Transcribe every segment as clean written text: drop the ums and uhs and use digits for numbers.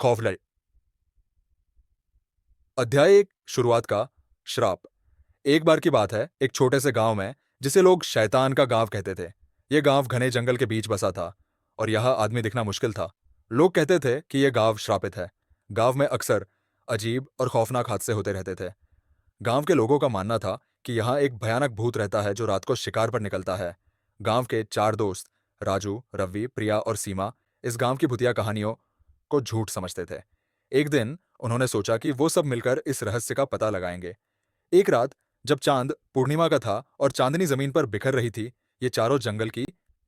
खौफ लय। अध्याय एक शुरुआत का श्राप। एक बार की बात है, एक छोटे से गांव में, जिसे लोग शैतान का गांव कहते थे। यह गांव घने जंगल के बीच बसा था और यहाँ आदमी दिखना मुश्किल था। लोग कहते थे कि यह गांव श्रापित है। गांव में अक्सर अजीब और खौफनाक हादसे होते रहते थे। गांव के लोगों का मानना था कि यहाँ एक भयानक भूत रहता है जो रात को शिकार पर निकलता है। गांव के चार दोस्त, राजू, रवि, प्रिया और सीमा, इस गांव की भूतिया कहानियों को झूठ समझते थे। एक दिन उन्होंने सोचा कि वो सब मिलकर इस रहस्य का पता लगाएंगे। एक रात, जब चांद पूर्णिमा का था और चांदनी जमीन पर बिखर रही थी, ये चारों जंगल की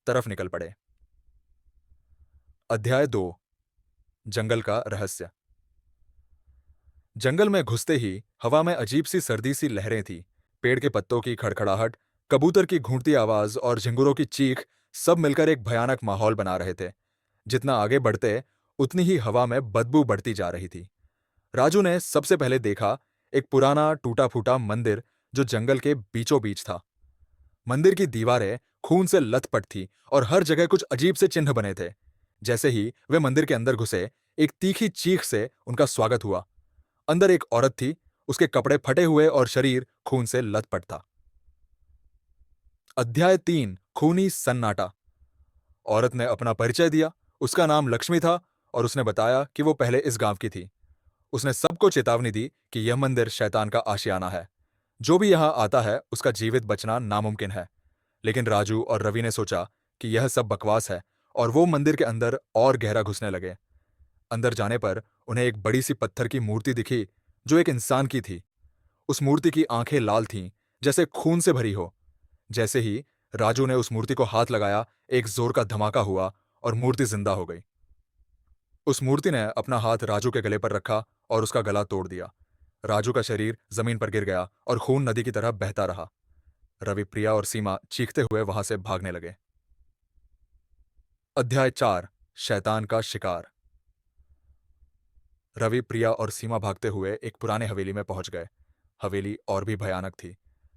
तरफ निकल पड़े। अध्याय 2। जंगल का रहस्य। जंगल में घुसते ही हवा में अजीब सी सर्दी सी लहरें थी। पेड़ के पत्तों की खड़खड़ाहट, कबूतर की घूंटती आवाज और झिंगुरों की चीख सब मिलकर एक भयानक माहौल बना रहे थे। जितना आगे बढ़ते, उतनी ही हवा में बदबू बढ़ती जा रही थी। राजू ने सबसे पहले देखा एक पुराना टूटा फूटा मंदिर जो जंगल के बीचों बीच था। मंदिर की दीवारें खून से लथपथ थी और हर जगह कुछ अजीब से चिन्ह बने थे। जैसे ही वे मंदिर के अंदर घुसे, एक तीखी चीख से उनका स्वागत हुआ। अंदर एक औरत थी, उसके कपड़े फटे हुए और शरीर खून से लथपथ था। अध्याय 3। खूनी सन्नाटा। औरत ने अपना परिचय दिया। उसका नाम लक्ष्मी था और उसने बताया कि वो पहले इस गांव की थी। उसने सबको चेतावनी दी कि यह मंदिर शैतान का आशियाना है। जो भी यहां आता है उसका जीवित बचना नामुमकिन है। लेकिन राजू और रवि ने सोचा कि यह सब बकवास है और वो मंदिर के अंदर और गहरा घुसने लगे। अंदर जाने पर उन्हें एक बड़ी सी पत्थर की मूर्ति दिखी जो एक इंसान की थी। उस मूर्ति की आंखें लाल थीं, जैसे खून से भरी हो। जैसे ही राजू ने उस मूर्ति को हाथ लगाया, एक जोर का धमाका हुआ और मूर्ति जिंदा हो गई। उस मूर्ति ने अपना हाथ राजू के गले पर रखा और उसका गला तोड़ दिया। राजू का शरीर जमीन पर गिर गया और खून नदी की तरह बहता रहा। रवि, प्रिया और सीमा चीखते हुए वहां से भागने लगे। अध्याय 4। शैतान का शिकार। रवि, प्रिया और सीमा भागते हुए एक पुराने हवेली में पहुंच गए। हवेली और भी भयानक थी।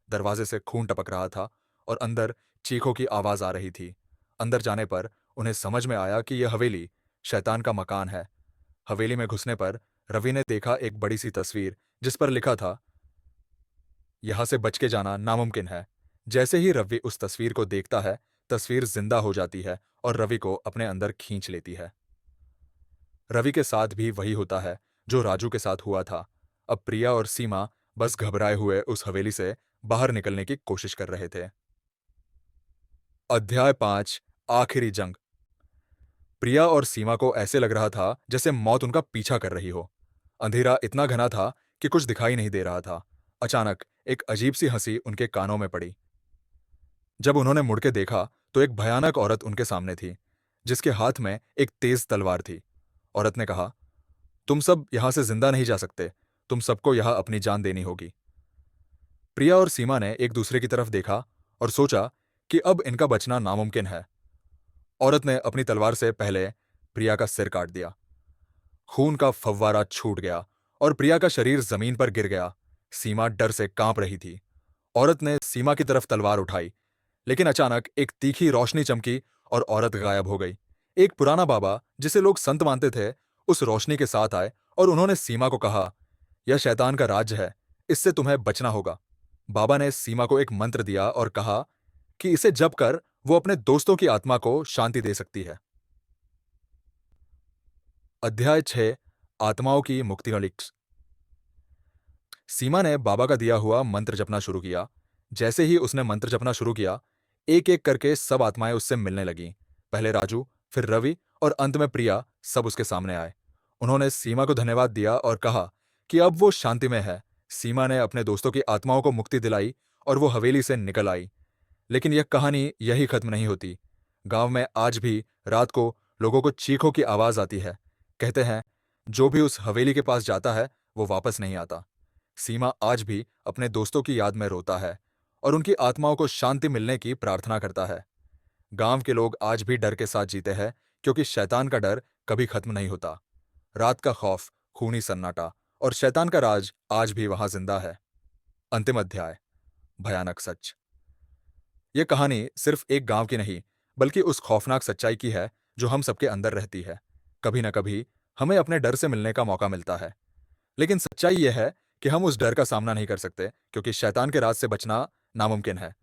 दरवाजे से खून टपक रहा था और अंदर चीखों की आवाज आ रही थी। अंदर जाने पर उन्हें समझ में आया कि यह हवेली शैतान का मकान है। हवेली में घुसने पर रवि ने देखा एक बड़ी सी तस्वीर जिस पर लिखा था, यहां से बच के जाना नामुमकिन है। जैसे ही रवि उस तस्वीर को देखता है, तस्वीर जिंदा हो जाती है और रवि को अपने अंदर खींच लेती है। रवि के साथ भी वही होता है जो राजू के साथ हुआ था। अब प्रिया और सीमा बस घबराए हुए उस हवेली से बाहर निकलने की कोशिश कर रहे थे। अध्याय 5। आखिरी जंग। प्रिया और सीमा को ऐसे लग रहा था जैसे मौत उनका पीछा कर रही हो। अंधेरा इतना घना था कि कुछ दिखाई नहीं दे रहा था। अचानक एक अजीब सी हंसी उनके कानों में पड़ी। जब उन्होंने मुड़ के देखा तो एक भयानक औरत उनके सामने थी, जिसके हाथ में एक तेज तलवार थी। औरत ने कहा, तुम सब यहां से जिंदा नहीं जा सकते। तुम सबको यहां अपनी जान देनी होगी। प्रिया और सीमा ने एक दूसरे की तरफ देखा और सोचा कि अब इनका बचना नामुमकिन है। औरत ने अपनी तलवार से पहले प्रिया का सिर काट दिया। खून का फव्वारा छूट गया और प्रिया का शरीर जमीन पर गिर गया। सीमा डर से कांप रही थी। औरत ने सीमा की तरफ तलवार उठाई, लेकिन अचानक एक तीखी रोशनी चमकी और औरत गायब हो गई। एक पुराना बाबा, जिसे लोग संत मानते थे, उस रोशनी के साथ आए और उन्होंने सीमा को कहा, यह शैतान का राज्य है, इससे तुम्हें बचना होगा। बाबा ने सीमा को एक मंत्र दिया और कहा कि इसे जप कर वो अपने दोस्तों की आत्मा को शांति दे सकती है। अध्याय 6। आत्माओं की मुक्ति का लिक्स। सीमा ने बाबा का दिया हुआ मंत्र जपना शुरू किया। जैसे ही उसने मंत्र जपना शुरू किया, एक एक करके सब आत्माएं उससे मिलने लगीं। पहले राजू, फिर रवि और अंत में प्रिया सब उसके सामने आए। उन्होंने सीमा को धन्यवाद दिया और कहा कि अब वो शांति में है। सीमा ने अपने दोस्तों की आत्माओं को मुक्ति दिलाई और वो हवेली से निकल आई। लेकिन यह कहानी यही खत्म नहीं होती। गांव में आज भी रात को लोगों को चीखों की आवाज आती है। कहते हैं, जो भी उस हवेली के पास जाता है वो वापस नहीं आता। सीमा आज भी अपने दोस्तों की याद में रोता है और उनकी आत्माओं को शांति मिलने की प्रार्थना करता है। गांव के लोग आज भी डर के साथ जीते हैं, क्योंकि शैतान का डर कभी खत्म नहीं होता। रात का खौफ, खूनी सन्नाटा और शैतान का राज आज भी वहां जिंदा है। अंतिम अध्याय। भयानक सच। यह कहानी सिर्फ एक गांव की नहीं, बल्कि उस खौफनाक सच्चाई की है जो हम सबके अंदर रहती है। कभी न कभी हमें अपने डर से मिलने का मौका मिलता है। लेकिन सच्चाई यह है कि हम उस डर का सामना नहीं कर सकते, क्योंकि शैतान के राज से बचना नामुमकिन है।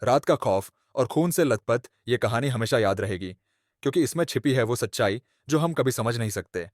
रात का खौफ और खून से लथपथ ये कहानी हमेशा याद रहेगी, क्योंकि इसमें छिपी है वो सच्चाई जो हम कभी समझ नहीं सकते।